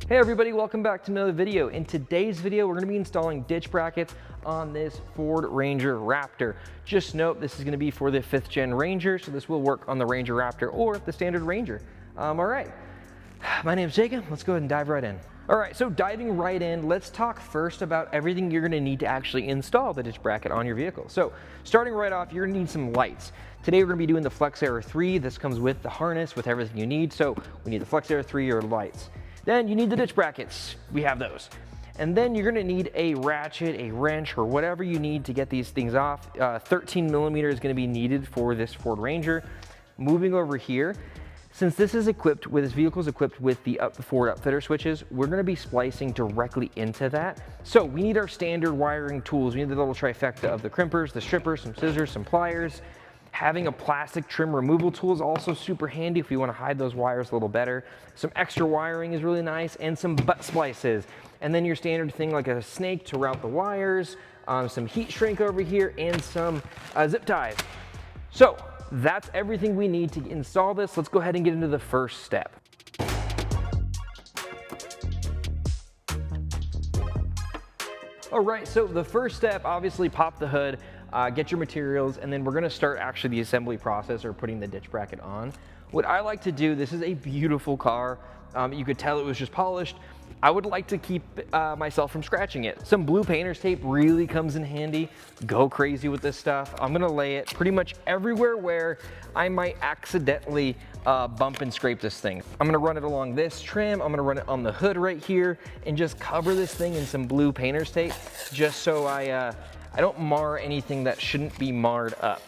Hey everybody, welcome back to another video. In today's video, we're going to be installing ditch brackets on this Ford Ranger Raptor. Just note, this is going to be for the 5th gen Ranger, so this will work on the Ranger Raptor or the standard Ranger. All right, my name's Jacob. Let's go ahead and dive right in. All right, so diving right in, let's talk first about everything you're going to need to actually install the ditch bracket on your vehicle. So starting right off, you're going to need some lights. Today we're going to be doing the Flex Air 3. This comes with the harness with everything you need. So we need the Flex Air 3 or lights. Then you need the ditch brackets. We have those. And then you're gonna need a ratchet, a wrench, or whatever you need to get these things off. 13 millimeter is gonna be needed for this Ford Ranger. Moving over here, since this is equipped with, this vehicle is equipped with the Ford upfitter switches, we're gonna be splicing directly into that. So we need our standard wiring tools. We need the little trifecta of the crimpers, the strippers, some scissors, some pliers. Having a plastic trim removal tool is also super handy if you want to hide those wires a little better. Some extra wiring is really nice, and some butt splices. And then your standard thing like a snake to route the wires, some heat shrink over here, and some zip ties. So that's everything we need to install this. Let's go ahead and get into the first step. All right, so the first step, obviously pop the hood, get your materials, and then we're gonna start actually the assembly process or putting the ditch bracket on. What I like to do, this is a beautiful car. You could tell it was just polished. I would like to keep myself from scratching it. Some blue painter's tape really comes in handy. Go crazy with this stuff. I'm gonna lay it pretty much everywhere where I might accidentally bump and scrape this thing. I'm gonna run it along this trim. I'm gonna run it on the hood right here and just cover this thing in some blue painter's tape just so I don't mar anything that shouldn't be marred up.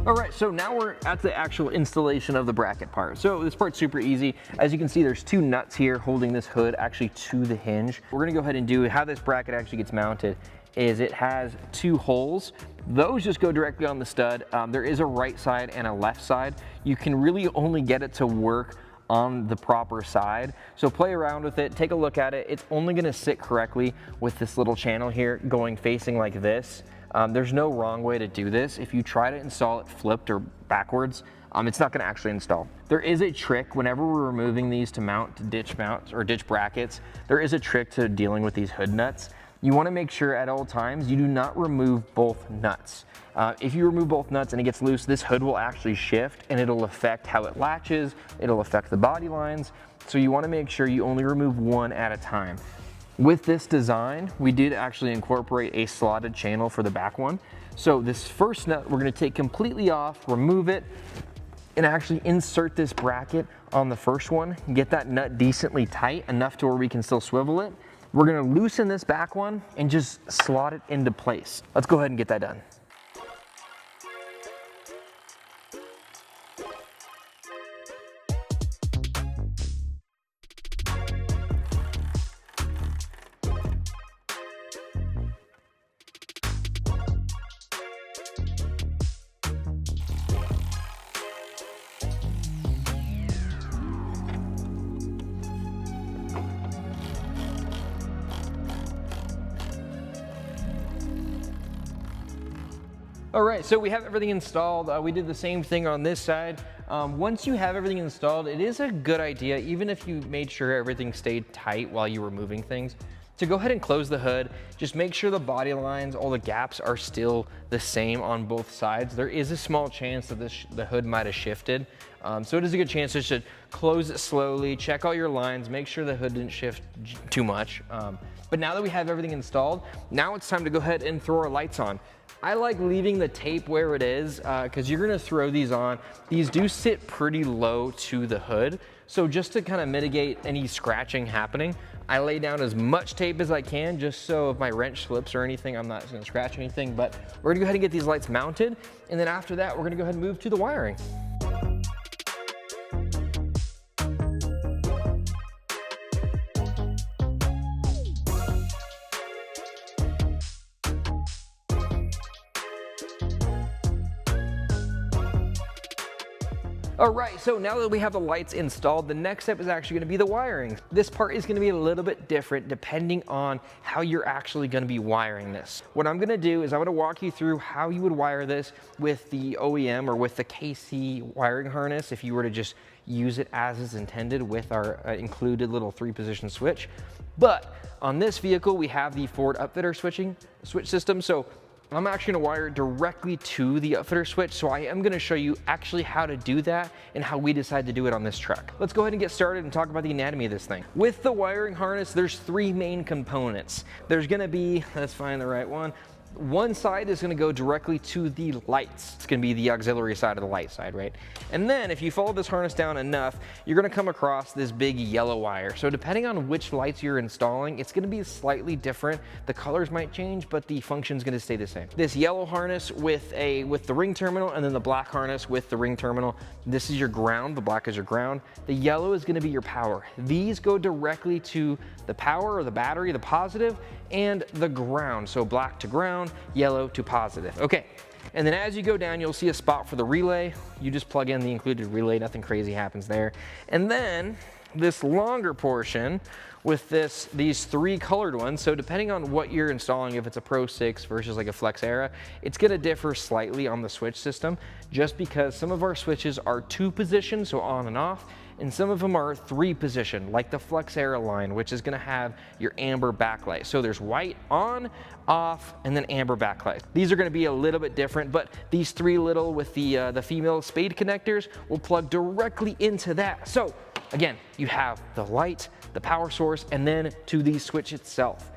All right, so now we're at the actual installation of the bracket part. So this part's super easy. As you can see, there's two nuts here holding this hood actually to the hinge. We're gonna go ahead and do how this bracket actually gets mounted is it has two holes. Those just go directly on the stud. There is a right side and a left side. You can really only get it to work on the proper side. So play around with it, take a look at it. It's only gonna sit correctly with this little channel here going facing like this. There's no wrong way to do this. If you try to install it flipped or backwards, it's not gonna actually install. There is a trick whenever we're removing these to mount ditch mounts or ditch brackets, there is a trick to dealing with these hood nuts. You wanna make sure at all times you do not remove both nuts. If you remove both nuts and it gets loose, this hood will actually shift and it'll affect how it latches, it'll affect the body lines. So you wanna make sure you only remove one at a time. With this design, we did actually incorporate a slotted channel for the back one. So this first nut, we're gonna take completely off, remove it, and actually insert this bracket on the first one, get that nut decently tight, enough to where we can still swivel it. We're gonna loosen this back one and just slot it into place. Let's go ahead and get that done. All right, so we have everything installed. We did the same thing on this side. Once you have everything installed, it is a good idea, even if you made sure everything stayed tight while you were moving things, to go ahead and close the hood. Just make sure the body lines, all the gaps are still the same on both sides. There is a small chance that the hood might have shifted. So it is a good chance to close it slowly, check all your lines, make sure the hood didn't shift too much. But now that we have everything installed, now it's time to go ahead and throw our lights on. I like leaving the tape where it is because you're gonna throw these on. These do sit pretty low to the hood. So just to kind of mitigate any scratching happening, I lay down as much tape as I can just so if my wrench slips or anything, I'm not gonna scratch anything. But we're gonna go ahead and get these lights mounted. And then after that, we're gonna go ahead and move to the wiring. All right, so now that we have the lights installed, the next step is actually gonna be the wiring. This part is gonna be a little bit different depending on how you're actually gonna be wiring this. What I'm gonna do is I'm gonna walk you through how you would wire this with the OEM or with the KC wiring harness if you were to just use it as is intended with our included little 3-position switch. But on this vehicle, we have the Ford Upfitter switch system. So I'm actually gonna wire it directly to the upfitter switch, so I am gonna show you actually how to do that and how we decide to do it on this truck. Let's go ahead and get started and talk about the anatomy of this thing. With the wiring harness, there's 3 main components. There's gonna be, let's find the right one. One side is gonna go directly to the lights. It's gonna be the auxiliary side of the light side, right? And then if you follow this harness down enough, you're gonna come across this big yellow wire. So depending on which lights you're installing, it's gonna be slightly different. The colors might change, but the function's gonna stay the same. This yellow harness with the ring terminal, and then the black harness with the ring terminal. This is your ground, the black is your ground. The yellow is gonna be your power. These go directly to the power or the battery, the positive, and the ground. So black to ground, yellow to positive. Okay, and then as you go down, you'll see a spot for the relay. You just plug in the included relay, nothing crazy happens there. And then this longer portion with these 3 colored ones. So depending on what you're installing, if it's a Pro 6 versus like a Flex Era, it's gonna differ slightly on the switch system, just because some of our switches are 2-position, so on and off, and some of them are 3-position, like the Flex Era line, which is gonna have your amber backlight. So there's white on, off, and then amber backlight. These are gonna be a little bit different, but these 3 little with the female spade connectors will plug directly into that. So again, you have the light, the power source, and then to the switch itself.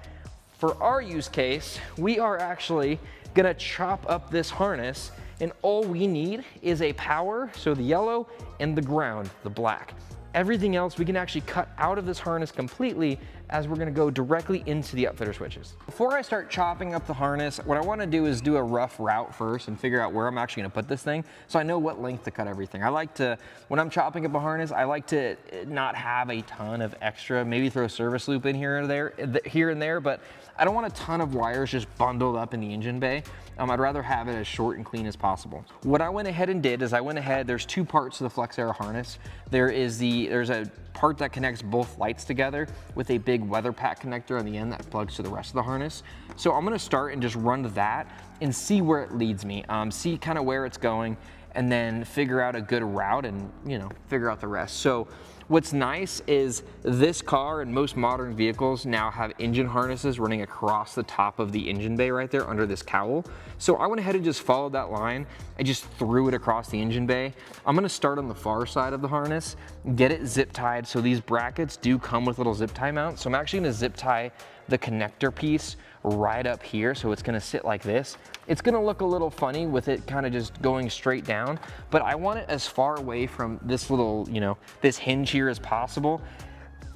For our use case, we are actually gonna chop up this harness, and all we need is a power, so the yellow, and the ground, the black. Everything else we can actually cut out of this harness completely, as we're gonna go directly into the upfitter switches. Before I start chopping up the harness, what I wanna do is do a rough route first and figure out where I'm actually gonna put this thing, so I know what length to cut everything. I like to, when I'm chopping up a harness, I like to not have a ton of extra, maybe throw a service loop in here and there, but I don't want a ton of wires just bundled up in the engine bay. I'd rather have it as short and clean as possible. What I went ahead and did is there's 2 parts to the Flex Era harness. There's a part that connects both lights together with a big weather pack connector on the end that plugs to the rest of the harness. So I'm gonna start and just run to that and see where it leads me, see kind of where it's going, and then figure out a good route and, you know, figure out the rest. So what's nice is this car and most modern vehicles now have engine harnesses running across the top of the engine bay right there under this cowl. So I went ahead and just followed that line. I just threw it across the engine bay. I'm gonna start on the far side of the harness, get it zip tied. So these brackets do come with little zip tie mounts. So I'm actually gonna zip tie the connector piece right up here, so it's gonna sit like this. It's gonna look a little funny with it kind of just going straight down, but I want it as far away from this little, you know, this hinge here as possible.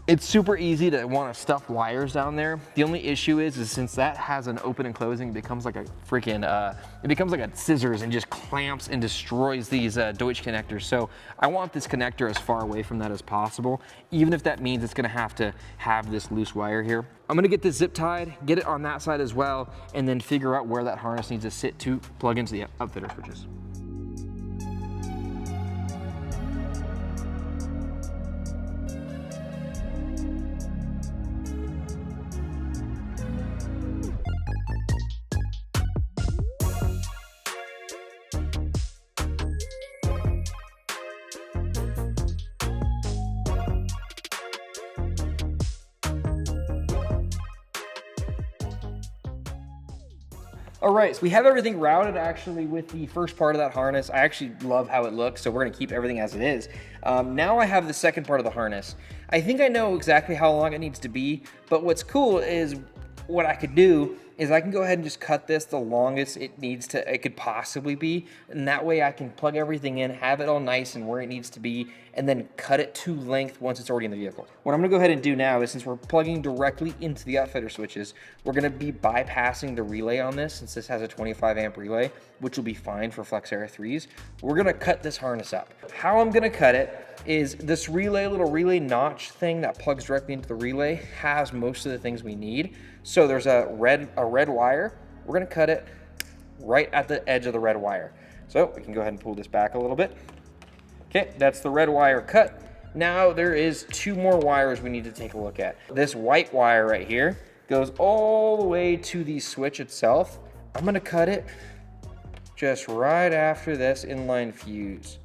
It's super easy to want to stuff wires down there. The only issue is since that has an open and closing, it becomes like a freaking, it becomes like a scissors and just clamps and destroys these Deutsch connectors. So I want this connector as far away from that as possible, even if that means it's gonna have to have this loose wire here. I'm gonna get this zip tied, get it on that side as well, and then figure out where that harness needs to sit to plug into the upfitter switches. All right, so we have everything routed actually with the first part of that harness. I actually love how it looks, so we're gonna keep everything as it is. Now I have the second part of the harness. I think I know exactly how long it needs to be, but what's cool is what I could do is I can go ahead and just cut this the longest it could possibly be, and that way I can plug everything in, have it all nice and where it needs to be, and then cut it to length once it's already in the vehicle. What I'm gonna go ahead and do now is, since we're plugging directly into the upfitter switches, we're gonna be bypassing the relay on this, since this has a 25 amp relay, which will be fine for Flex Era 3s. We're gonna cut this harness up. How I'm gonna cut it is this little relay notch thing that plugs directly into the relay has most of the things we need. So there's a red wire. We're gonna cut it right at the edge of the red wire. So we can go ahead and pull this back a little bit. Okay, that's the red wire cut. Now there is 2 more wires we need to take a look at. This white wire right here goes all the way to the switch itself. I'm gonna cut it just right after this inline fuse.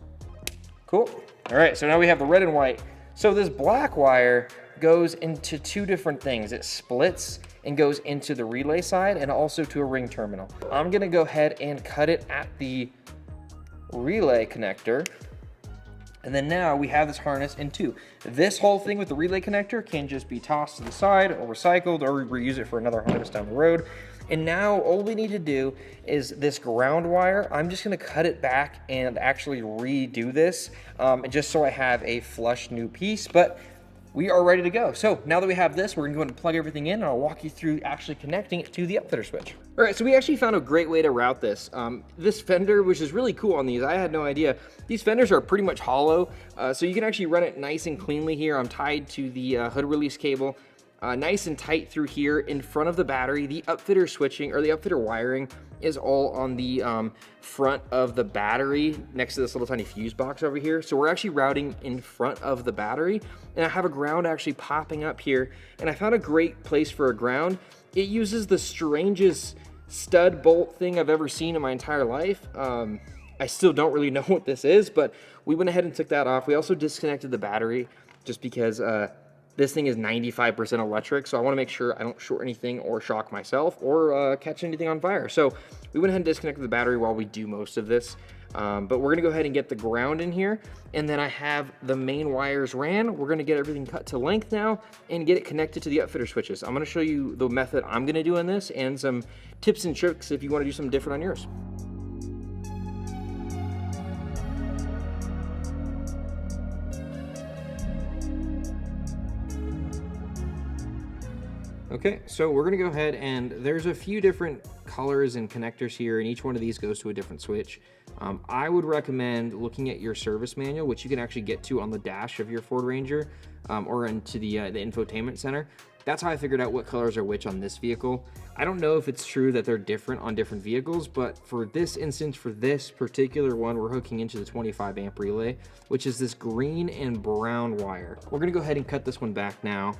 Cool. All right, so now we have the red and white. So this black wire goes into 2 different things. It splits and goes into the relay side and also to a ring terminal. I'm gonna go ahead and cut it at the relay connector. And then now we have this harness in 2. This whole thing with the relay connector can just be tossed to the side or recycled or reuse it for another harness down the road. And now all we need to do is this ground wire. I'm just gonna cut it back and actually redo this just so I have a flush new piece, but we are ready to go. So now that we have this, we're gonna go ahead and plug everything in and I'll walk you through actually connecting it to the upfitter switch. All right, so we actually found a great way to route this. This fender, which is really cool on these, I had no idea. These fenders are pretty much hollow, so you can actually run it nice and cleanly here. I'm tied to the hood release cable, nice and tight through here in front of the battery. The upfitter switching, or the upfitter wiring, is all on the front of the battery next to this little tiny fuse box over here. So we're actually routing in front of the battery, and I have a ground actually popping up here, and I found a great place for a ground. It uses the strangest stud bolt thing I've ever seen in my entire life. I still don't really know what this is, but we went ahead and took that off. We also disconnected the battery just because this thing is 95% electric, so I want to make sure I don't short anything or shock myself or catch anything on fire. So we went ahead and disconnected the battery while we do most of this. But we're gonna go ahead and get the ground in here, and then I have the main wires ran. We're gonna get everything cut to length now and get it connected to the upfitter switches. I'm gonna show you the method I'm gonna do on this and some tips and tricks if you wanna do something different on yours. Okay, so we're gonna go ahead and there's a few different colors and connectors here, and each one of these goes to a different switch. I would recommend looking at your service manual, which you can actually get to on the dash of your Ford Ranger or into the infotainment center. That's how I figured out what colors are which on this vehicle. I don't know if it's true that they're different on different vehicles, but for this instance, for this particular one, we're hooking into the 25 amp relay, which is this green and brown wire. We're gonna go ahead and cut this one back now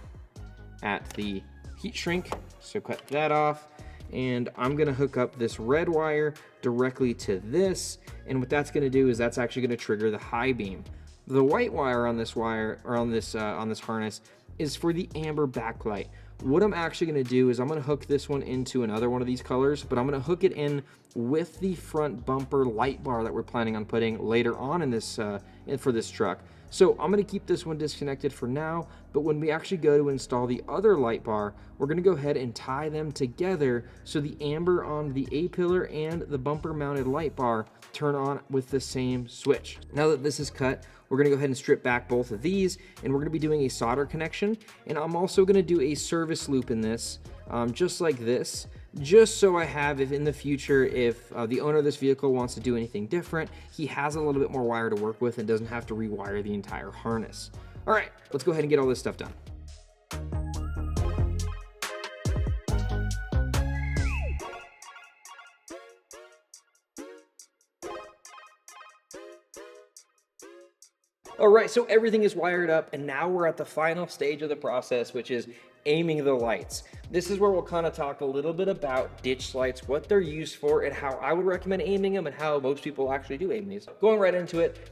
at the heat shrink, so cut that off, and I'm gonna hook up this red wire directly to this, and what that's gonna do is that's actually gonna trigger the high beam. The white wire on this wire, or on this harness, is for the amber backlight. What I'm actually gonna do is I'm gonna hook this one into another one of these colors, but I'm gonna hook it in with the front bumper light bar that we're planning on putting later on in this for this truck. So I'm gonna keep this one disconnected for now, but when we actually go to install the other light bar, we're gonna go ahead and tie them together so the amber on the A-pillar and the bumper mounted light bar turn on with the same switch. Now that this is cut, we're gonna go ahead and strip back both of these, and we're gonna be doing a solder connection, and I'm also gonna do a service loop in this, just like this, just so I have, if in the future, if the owner of this vehicle wants to do anything different, he has a little bit more wire to work with and doesn't have to rewire the entire harness. All right, let's go ahead and get all this stuff done. All right, so everything is wired up, and now we're at the final stage of the process, which is aiming the lights. This is where we'll kind of talk a little bit about ditch lights, what they're used for, and how I would recommend aiming them, and how most people actually do aim these. Going right into it,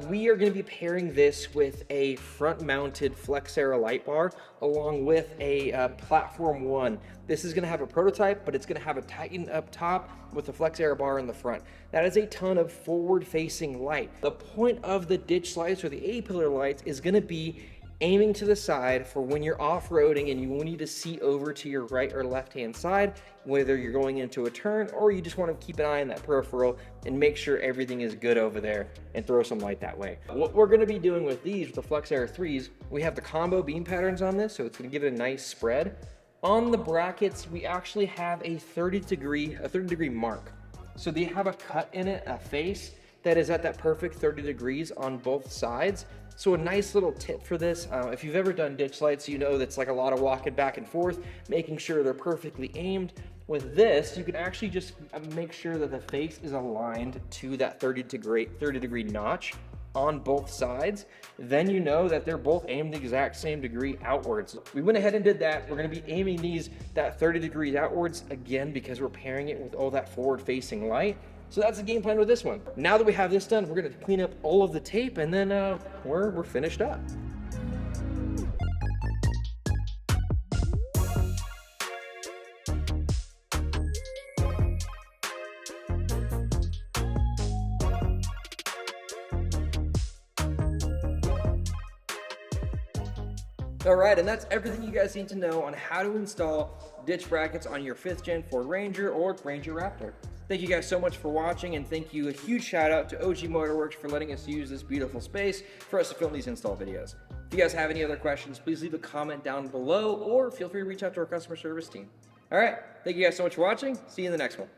we are going to be pairing this with a front-mounted Flexera light bar, along with a Platform 1. This is going to have a prototype, but it's going to have a Titan up top with a Flexera bar in the front. That is a ton of forward-facing light. The point of the ditch lights or the A-pillar lights is going to be aiming to the side for when you're off-roading and you need to see over to your right or left-hand side, whether you're going into a turn or you just want to keep an eye on that peripheral and make sure everything is good over there and throw some light that way. What we're going to be doing with these, with the Flexera 3s, we have the combo beam patterns on this, so it's going to give it a nice spread. On the brackets, we actually have a 30 degree mark. So they have a cut in it, a face, that is at that perfect 30 degrees on both sides. So a nice little tip for this, if you've ever done ditch lights, you know that's like a lot of walking back and forth, making sure they're perfectly aimed. With this, you can actually just make sure that the face is aligned to that 30 degree notch. on both sides, then you know that they're both aimed the exact same degree outwards. We went ahead and did that. We're gonna be aiming these that 30 degrees outwards again because we're pairing it with all that forward facing light. So that's the game plan with this one. Now that we have this done, we're gonna clean up all of the tape and then we're finished up. All right, and that's everything you guys need to know on how to install ditch brackets on your 5th gen Ford Ranger or Ranger Raptor. Thank you guys so much for watching, and thank you, a huge shout out to OG Motorworks for letting us use this beautiful space for us to film these install videos. If you guys have any other questions, please leave a comment down below or feel free to reach out to our customer service team. All right, thank you guys so much for watching. See you in the next one.